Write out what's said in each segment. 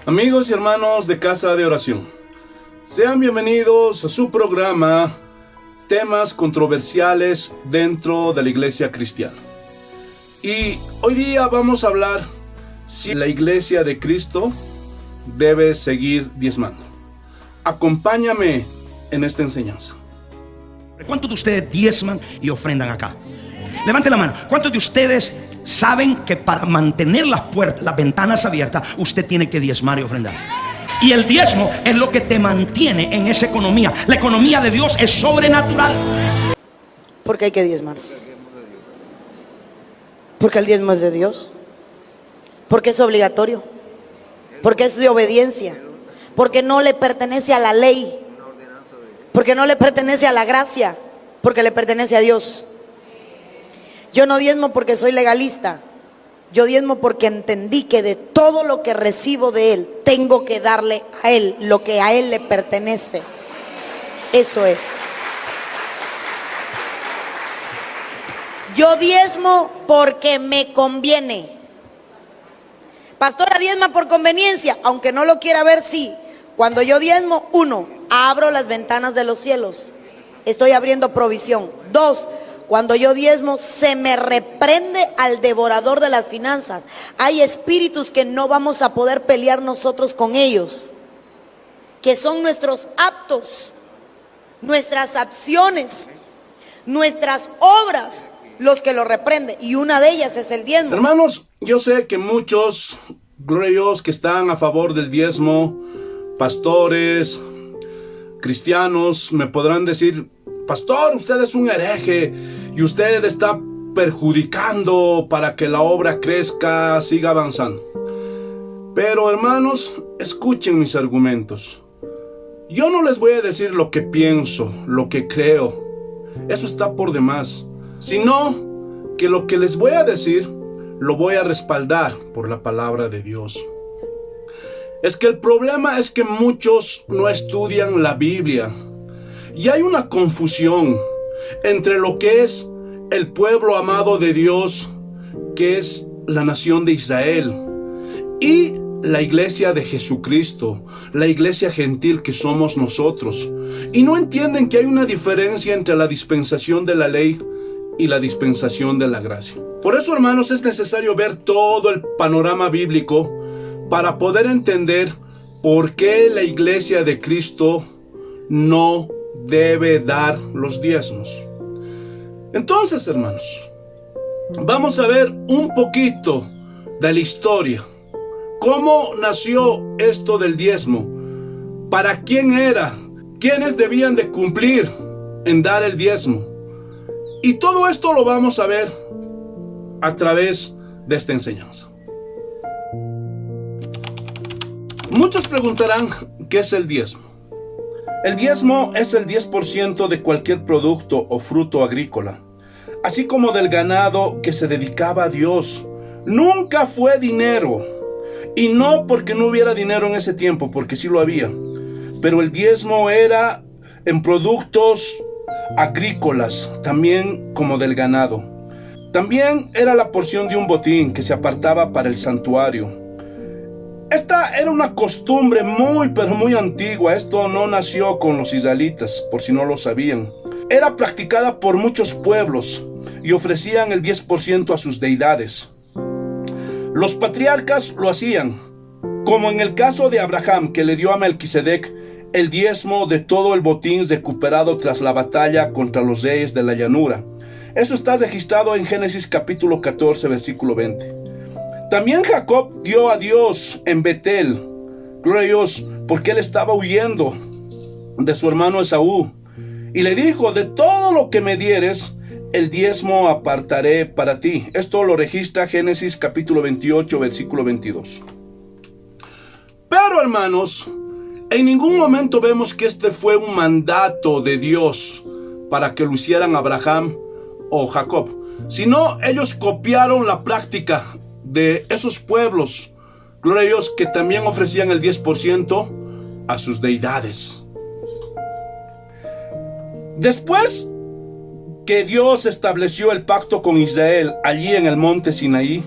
Amigos y hermanos de Casa de Oración, sean bienvenidos a su programa Temas controversiales dentro de la iglesia cristiana. Y hoy día vamos a hablar si la iglesia de Cristo debe seguir diezmando. Acompáñame en esta enseñanza. ¿Cuántos de ustedes diezman y ofrendan acá? Levante la mano. ¿Cuántos de ustedes saben que para mantener las puertas, las ventanas abiertas, usted tiene que diezmar y ofrendar? Y el diezmo es lo que te mantiene en esa economía. La economía de Dios es sobrenatural. ¿Por qué hay que diezmar? Porque el diezmo es de Dios. Porque es obligatorio. Porque es de obediencia. Porque no le pertenece a la ley. Porque no le pertenece a la gracia. Porque le pertenece a Dios. Yo no diezmo porque soy legalista. Yo diezmo porque entendí que de todo lo que recibo de Él, tengo que darle a Él lo que a Él le pertenece. Eso es. Yo diezmo porque me conviene. Pastora, diezma por conveniencia, aunque no lo quiera ver, sí. Cuando yo diezmo, 1, abro las ventanas de los cielos. Estoy abriendo provisión. 2, cuando yo diezmo, se me reprende al devorador de las finanzas. Hay espíritus que no vamos a poder pelear nosotros con ellos, que son nuestros actos, nuestras acciones, nuestras obras, los que lo reprenden. Y una de ellas es el diezmo. Hermanos, yo sé que muchos, gloria a Dios, que están a favor del diezmo, pastores, cristianos, me podrán decir: pastor, usted es un hereje y usted está perjudicando para que la obra crezca, siga avanzando. Pero hermanos, escuchen mis argumentos. Yo no les voy a decir lo que pienso, lo que creo. Eso está por demás. Sino que lo que les voy a decir lo voy a respaldar por la palabra de Dios. Es que el problema es que muchos no estudian la Biblia. Y hay una confusión entre lo que es el pueblo amado de Dios, que es la nación de Israel, y la iglesia de Jesucristo, la iglesia gentil que somos nosotros. Y no entienden que hay una diferencia entre la dispensación de la ley y la dispensación de la gracia. Por eso, hermanos, es necesario ver todo el panorama bíblico para poder entender por qué la iglesia de Cristo no debe dar los diezmos. Entonces, hermanos, vamos a ver un poquito de la historia. ¿Cómo nació esto del diezmo? ¿Para quién era? ¿Quiénes debían de cumplir en dar el diezmo? Y todo esto lo vamos a ver a través de esta enseñanza. Muchos preguntarán, ¿qué es el diezmo? El diezmo es el 10% de cualquier producto o fruto agrícola, así como del ganado que se dedicaba a Dios. Nunca fue dinero, y no porque no hubiera dinero en ese tiempo, porque sí lo había, pero el diezmo era en productos agrícolas, también como del ganado. También era la porción de un botín que se apartaba para el santuario. Esta era una costumbre muy pero muy antigua. Esto no nació con los israelitas, por si no lo sabían. Era practicada por muchos pueblos y ofrecían el 10% a sus deidades. Los patriarcas lo hacían, como en el caso de Abraham, que le dio a Melquisedec el diezmo de todo el botín recuperado tras la batalla contra los reyes de la llanura. Eso está registrado en Génesis capítulo 14, versículo 20. También Jacob dio a Dios en Betel, gloria a Dios, porque él estaba huyendo de su hermano Esaú. Y le dijo: de todo lo que me dieres, el diezmo apartaré para ti. Esto lo registra Génesis capítulo 28, versículo 22. Pero, hermanos, en ningún momento vemos que este fue un mandato de Dios para que lo hicieran Abraham o Jacob, sino ellos copiaron la práctica de esos pueblos, gloria a Dios, que también ofrecían el 10% a sus deidades. Después que Dios estableció el pacto con Israel allí en el monte Sinaí,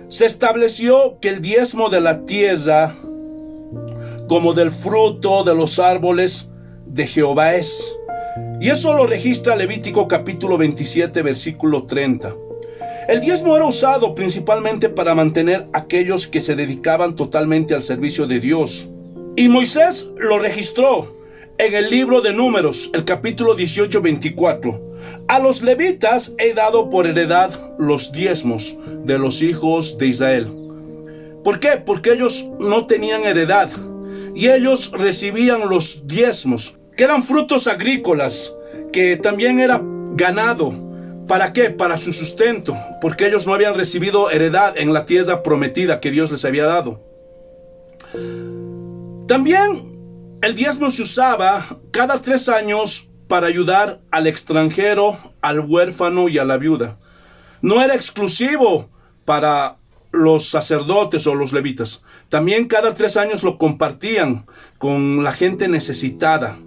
se estableció que el diezmo de la tierra como del fruto de los árboles de Jehová es. Y eso lo registra Levítico capítulo 27, versículo 30. El diezmo era usado principalmente para mantener a aquellos que se dedicaban totalmente al servicio de Dios. Y Moisés lo registró en el libro de Números, el capítulo 18, 24. A los levitas he dado por heredad los diezmos de los hijos de Israel. ¿Por qué? Porque ellos no tenían heredad y ellos recibían los diezmos, que eran frutos agrícolas, que también era ganado. ¿Para qué? Para su sustento, porque ellos no habían recibido heredad en la tierra prometida que Dios les había dado. También el diezmo se usaba cada 3 años para ayudar al extranjero, al huérfano y a la viuda. No era exclusivo para los sacerdotes o los levitas. También cada 3 años lo compartían con la gente necesitada.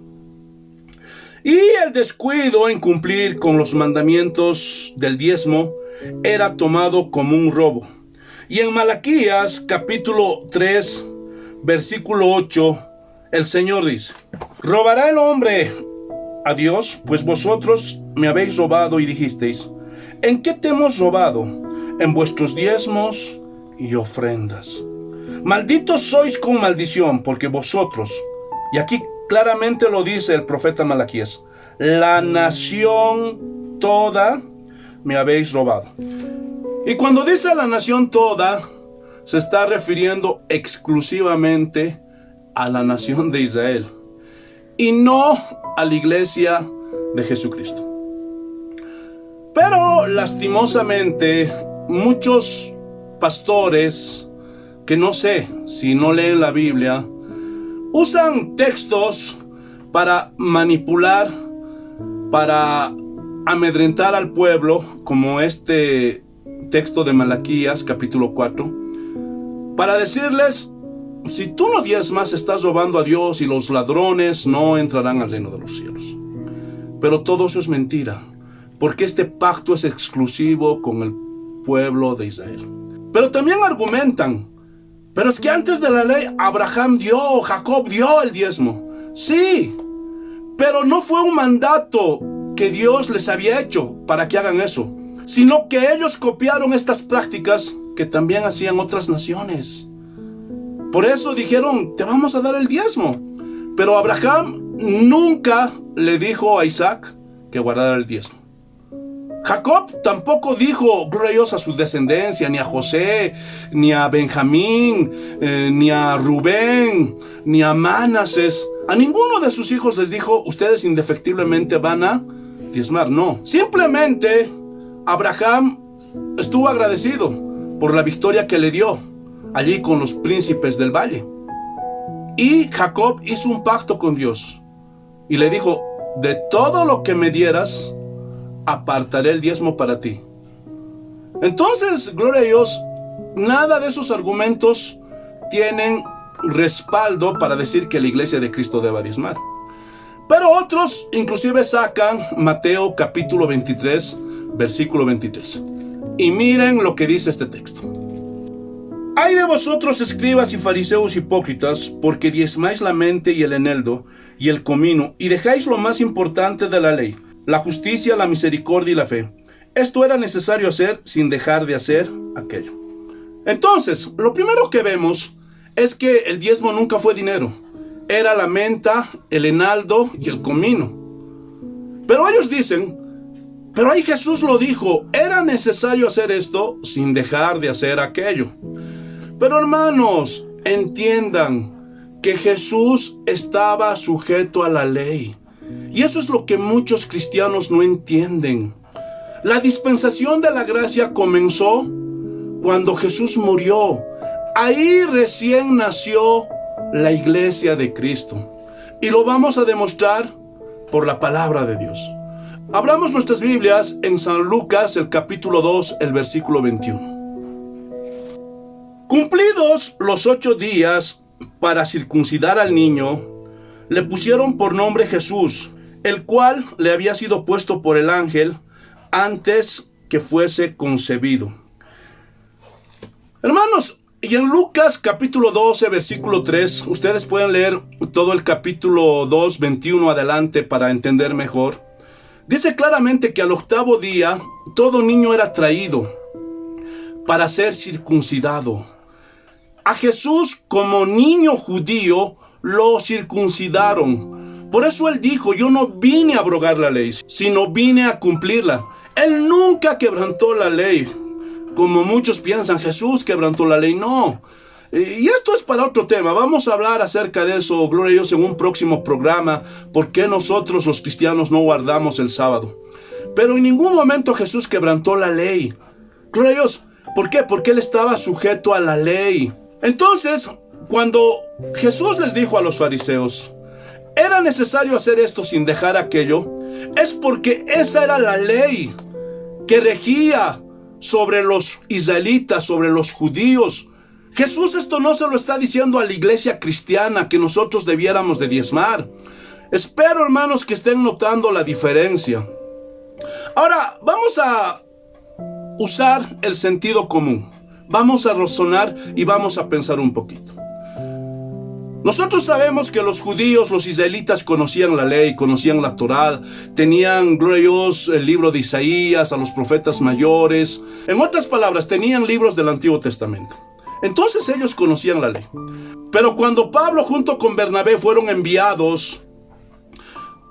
Y el descuido en cumplir con los mandamientos del diezmo era tomado como un robo. Y en Malaquías capítulo 3, versículo 8, el Señor dice: ¿robará el hombre a Dios? Pues vosotros me habéis robado y dijisteis: ¿en qué te hemos robado? En vuestros diezmos y ofrendas. Malditos sois con maldición, porque vosotros, y aquí claramente lo dice el profeta Malaquías, la nación toda me habéis robado. Y cuando dice la nación toda, se está refiriendo exclusivamente a la nación de Israel y no a la iglesia de Jesucristo. Pero lastimosamente muchos pastores que no sé si no leen la Biblia usan textos para manipular, para amedrentar al pueblo, como este texto de Malaquías capítulo 4, para decirles: si tú no diezmas, estás robando a Dios y los ladrones no entrarán al reino de los cielos. Pero todo eso es mentira, porque este pacto es exclusivo con el pueblo de Israel. Pero también argumentan: pero es que antes de la ley Abraham dio, Jacob dio el diezmo. Sí, pero no fue un mandato que Dios les había hecho para que hagan eso, sino que ellos copiaron estas prácticas que también hacían otras naciones. Por eso dijeron: te vamos a dar el diezmo. Pero Abraham nunca le dijo a Isaac que guardara el diezmo. Jacob tampoco dijo gloria a Dios a su descendencia, ni a José, ni a Benjamín, ni a Rubén, ni a Manasés. A ninguno de sus hijos les dijo: ustedes indefectiblemente van a diezmar. No, simplemente Abraham estuvo agradecido por la victoria que le dio allí con los príncipes del valle. Y Jacob hizo un pacto con Dios y le dijo: de todo lo que me dieras, apartaré el diezmo para ti. Entonces, gloria a Dios, nada de esos argumentos tienen respaldo para decir que la iglesia de Cristo deba diezmar. Pero otros inclusive sacan Mateo capítulo 23, versículo 23. Y miren lo que dice este texto: ay de vosotros, escribas y fariseos hipócritas, porque diezmáis la mente y el eneldo y el comino, y dejáis lo más importante de la ley, la justicia, la misericordia y la fe. Esto era necesario hacer sin dejar de hacer aquello. Entonces, lo primero que vemos es que el diezmo nunca fue dinero. Era la menta, el enaldo y el comino. Pero ellos dicen: pero ahí Jesús lo dijo, era necesario hacer esto sin dejar de hacer aquello. Pero hermanos, entiendan que Jesús estaba sujeto a la ley. Y eso es lo que muchos cristianos no entienden. La dispensación de la gracia comenzó cuando Jesús murió. Ahí recién nació la iglesia de Cristo. Y lo vamos a demostrar por la palabra de Dios. Abramos nuestras Biblias en San Lucas, el capítulo 2, el versículo 21. Cumplidos los 8 días para circuncidar al niño, le pusieron por nombre Jesús, el cual le había sido puesto por el ángel antes que fuese concebido. Hermanos, Y en Lucas capítulo 12, versículo 3, ustedes pueden leer todo el capítulo 2, 21 adelante para entender mejor. Dice claramente que al 8º día todo niño era traído para ser circuncidado. A Jesús como niño judío lo circuncidaron. Por eso él dijo, yo no vine a abrogar la ley, sino vine a cumplirla. Él nunca quebrantó la ley. Como muchos piensan, Jesús quebrantó la ley. No. Y esto es para otro tema. Vamos a hablar acerca de eso, gloria a Dios, en un próximo programa. ¿Por qué nosotros los cristianos no guardamos el sábado? Pero en ningún momento Jesús quebrantó la ley. Gloria a Dios. ¿Por qué? Porque él estaba sujeto a la ley. Entonces, cuando Jesús les dijo a los fariseos, era necesario hacer esto sin dejar aquello, es porque esa era la ley que regía sobre los israelitas, sobre los judíos. Jesús esto no se lo está diciendo a la iglesia cristiana que nosotros debiéramos de diezmar. Espero, hermanos, que estén notando la diferencia. Ahora, vamos a usar el sentido común. Vamos a razonar y vamos a pensar un poquito. Nosotros sabemos que los judíos, los israelitas conocían la ley, conocían la Torá, tenían, gloria a Dios, el libro de Isaías, a los profetas mayores. En otras palabras, tenían libros del Antiguo Testamento. Entonces ellos conocían la ley. Pero cuando Pablo junto con Bernabé fueron enviados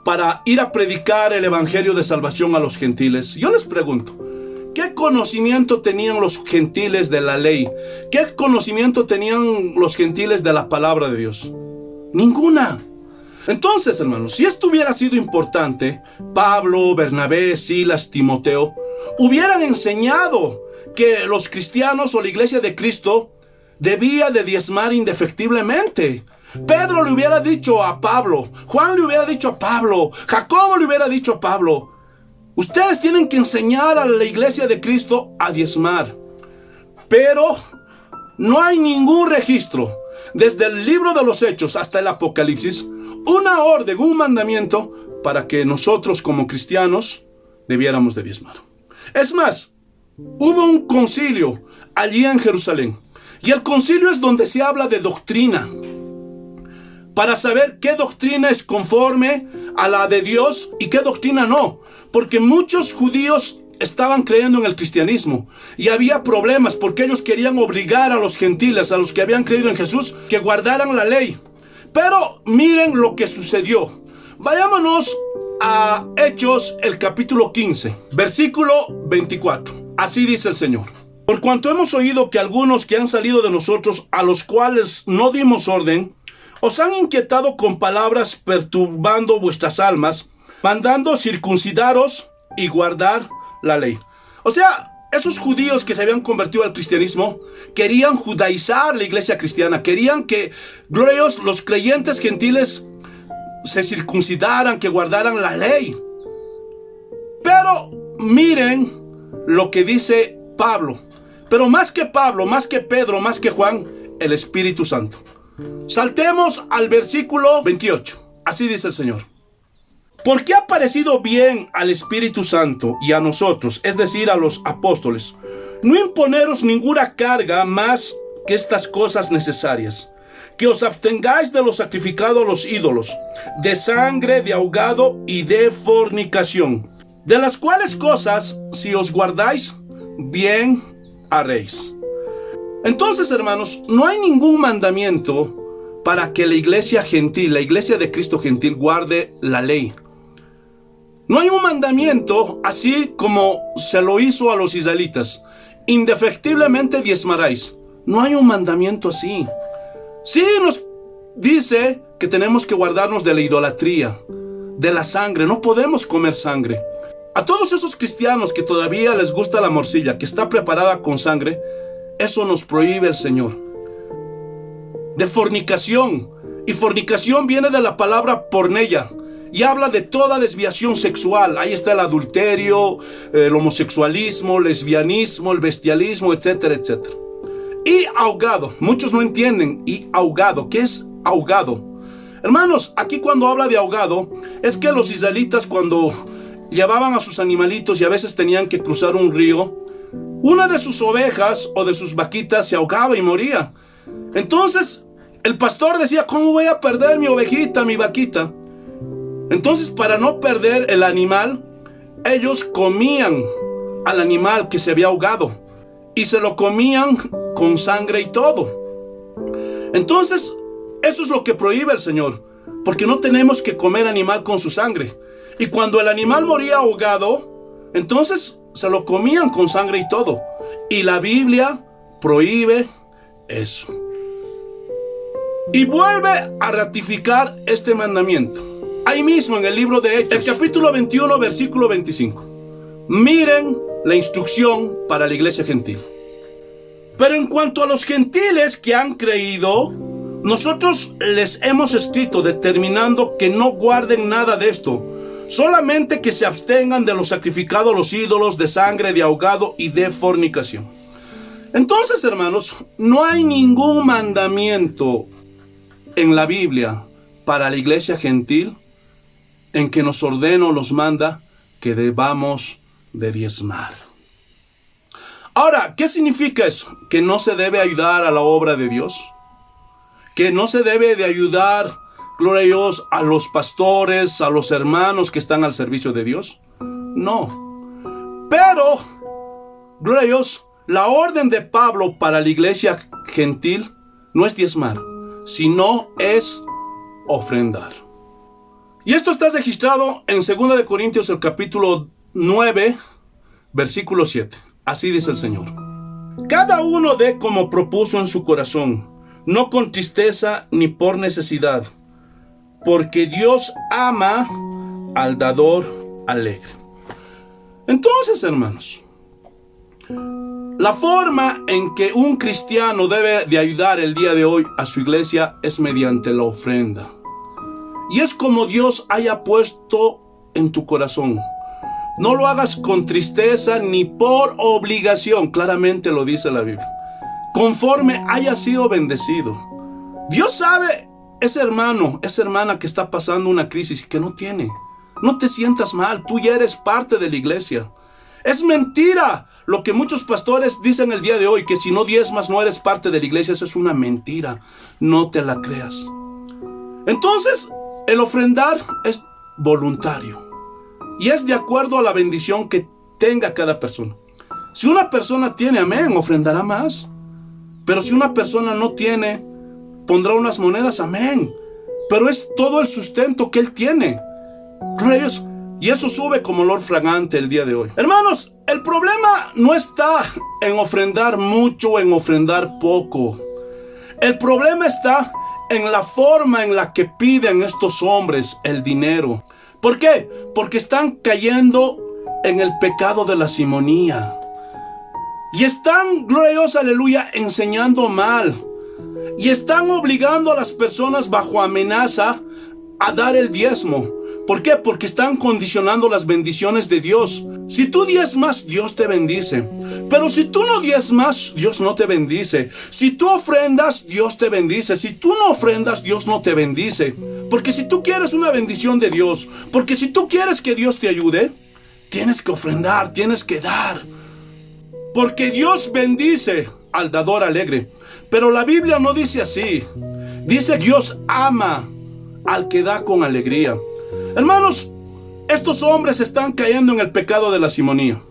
para ir a predicar el evangelio de salvación a los gentiles, yo les pregunto, ¿qué conocimiento tenían los gentiles de la ley? ¿Qué conocimiento tenían los gentiles de la palabra de Dios? Ninguna. Entonces, hermanos, si esto hubiera sido importante, Pablo, Bernabé, Silas, Timoteo hubieran enseñado que los cristianos o la iglesia de Cristo debía de diezmar indefectiblemente. Pedro le hubiera dicho a Pablo, Juan le hubiera dicho a Pablo, Jacobo le hubiera dicho a Pablo, ustedes tienen que enseñar a la iglesia de Cristo a diezmar. Pero no hay ningún registro, desde el libro de los Hechos hasta el Apocalipsis, una orden, un mandamiento para que nosotros como cristianos debiéramos de diezmar. Es más, hubo un concilio allí en Jerusalén. Y el concilio es donde se habla de doctrina, para saber qué doctrina es conforme a la de Dios y qué doctrina no. Porque muchos judíos estaban creyendo en el cristianismo y había problemas porque ellos querían obligar a los gentiles, a los que habían creído en Jesús, que guardaran la ley. Pero miren lo que sucedió. Vayámonos a Hechos, el capítulo 15, versículo 24. Así dice el Señor. Por cuanto hemos oído que algunos que han salido de nosotros, a los cuales no dimos orden, os han inquietado con palabras perturbando vuestras almas, mandando circuncidaros y guardar la ley. O sea, esos judíos que se habían convertido al cristianismo querían judaizar la iglesia cristiana, querían que, glorios, los creyentes gentiles se circuncidaran, que guardaran la ley. Pero miren lo que dice Pablo. Pero más que Pablo, más que Pedro, más que Juan, el Espíritu Santo. Saltemos al versículo 28. Así dice el Señor. Porque ha parecido bien al Espíritu Santo y a nosotros, es decir, a los apóstoles, no imponeros ninguna carga más que estas cosas necesarias, que os abstengáis de lo sacrificado a los ídolos, de sangre, de ahogado y de fornicación, de las cuales cosas, si os guardáis, bien haréis. Entonces, hermanos, no hay ningún mandamiento para que la iglesia gentil, la iglesia de Cristo gentil, guarde la ley. No hay un mandamiento así como se lo hizo a los israelitas. Indefectiblemente diezmaráis. No hay un mandamiento así. Sí nos dice que tenemos que guardarnos de la idolatría, de la sangre. No podemos comer sangre. A todos esos cristianos que todavía les gusta la morcilla, que está preparada con sangre, eso nos prohíbe el Señor. De fornicación. Y fornicación viene de la palabra porneia. Y habla de toda desviación sexual. Ahí está el adulterio, el homosexualismo, el lesbianismo, el bestialismo, etcétera, etcétera. Y ahogado. Muchos no entienden. Y ahogado. ¿Qué es ahogado? Hermanos, aquí cuando habla de ahogado, es que los israelitas cuando llevaban a sus animalitos y a veces tenían que cruzar un río, una de sus ovejas o de sus vaquitas se ahogaba y moría. Entonces el pastor decía, ¿cómo voy a perder mi ovejita, mi vaquita? Entonces, para no perder el animal, ellos comían al animal que se había ahogado y se lo comían con sangre y todo. Entonces, eso es lo que prohíbe el Señor, porque no tenemos que comer animal con su sangre. Y cuando el animal moría ahogado, entonces se lo comían con sangre y todo. Y la Biblia prohíbe eso. Y vuelve a ratificar este mandamiento. Ahí mismo en el libro de Hechos, el capítulo 21, versículo 25. Miren la instrucción para la iglesia gentil. Pero en cuanto a los gentiles que han creído, nosotros les hemos escrito determinando que no guarden nada de esto, solamente que se abstengan de lo sacrificado a los ídolos, de sangre, de ahogado y de fornicación. Entonces, hermanos, no hay ningún mandamiento en la Biblia para la iglesia gentil en que nos ordena o nos manda que debamos de diezmar. Ahora, ¿qué significa eso? ¿Que no se debe ayudar a la obra de Dios? ¿Que no se debe de ayudar, gloria a Dios, a los pastores, a los hermanos que están al servicio de Dios? No. Pero, gloria a Dios, la orden de Pablo para la iglesia gentil no es diezmar, sino es ofrendar. Y esto está registrado en 2 de Corintios, el capítulo 9, versículo 7. Así dice el Señor. Cada uno dé como propuso en su corazón, no con tristeza ni por necesidad, porque Dios ama al dador alegre. Entonces, hermanos, la forma en que un cristiano debe de ayudar el día de hoy a su iglesia es mediante la ofrenda. Y es como Dios haya puesto en tu corazón. No lo hagas con tristeza ni por obligación. Claramente lo dice la Biblia. Conforme haya sido bendecido. Dios sabe, ese hermano, esa hermana que está pasando una crisis y que no tiene. No te sientas mal, tú ya eres parte de la iglesia. Es mentira lo que muchos pastores dicen el día de hoy, que si no diezmas no eres parte de la iglesia. Eso es una mentira, no te la creas. Entonces, el ofrendar es voluntario y es de acuerdo a la bendición que tenga cada persona. Si una persona tiene, amén, ofrendará más. Pero si una persona no tiene, pondrá unas monedas, amén. Pero es todo el sustento que él tiene. Reyes, y eso sube como olor fragante el día de hoy. Hermanos, el problema no está en ofrendar mucho o en ofrendar poco. El problema está en la forma en la que piden estos hombres el dinero. ¿Por qué? Porque están cayendo en el pecado de la simonía. Y están, gloria a Dios, aleluya, enseñando mal. Y están obligando a las personas bajo amenaza a dar el diezmo. ¿Por qué? Porque están condicionando las bendiciones de Dios. Si tú diezmas, Dios te bendice. Pero si tú no diezmas, Dios no te bendice. Si tú ofrendas, Dios te bendice. Si tú no ofrendas, Dios no te bendice. Porque si tú quieres una bendición de Dios, porque si tú quieres que Dios te ayude, tienes que ofrendar, tienes que dar. Porque Dios bendice al dador alegre. Pero la Biblia no dice así. Dice Dios ama al que da con alegría. Hermanos, estos hombres están cayendo en el pecado de la simonía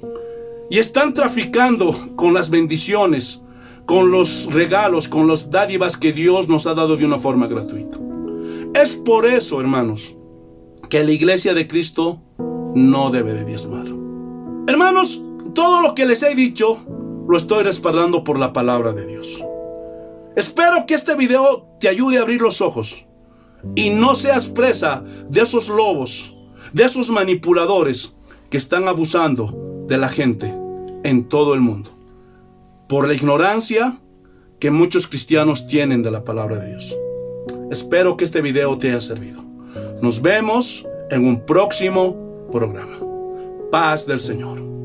y están traficando con las bendiciones, con los regalos, con las dádivas que Dios nos ha dado de una forma gratuita. Es por eso, hermanos, que la iglesia de Cristo no debe de diezmar. Hermanos, todo lo que les he dicho lo estoy respaldando por la palabra de Dios. Espero que este video te ayude a abrir los ojos y no seas presa de esos lobos, de esos manipuladores que están abusando de la gente en todo el mundo, por la ignorancia que muchos cristianos tienen de la palabra de Dios. Espero que este video te haya servido. Nos vemos en un próximo programa. Paz del Señor.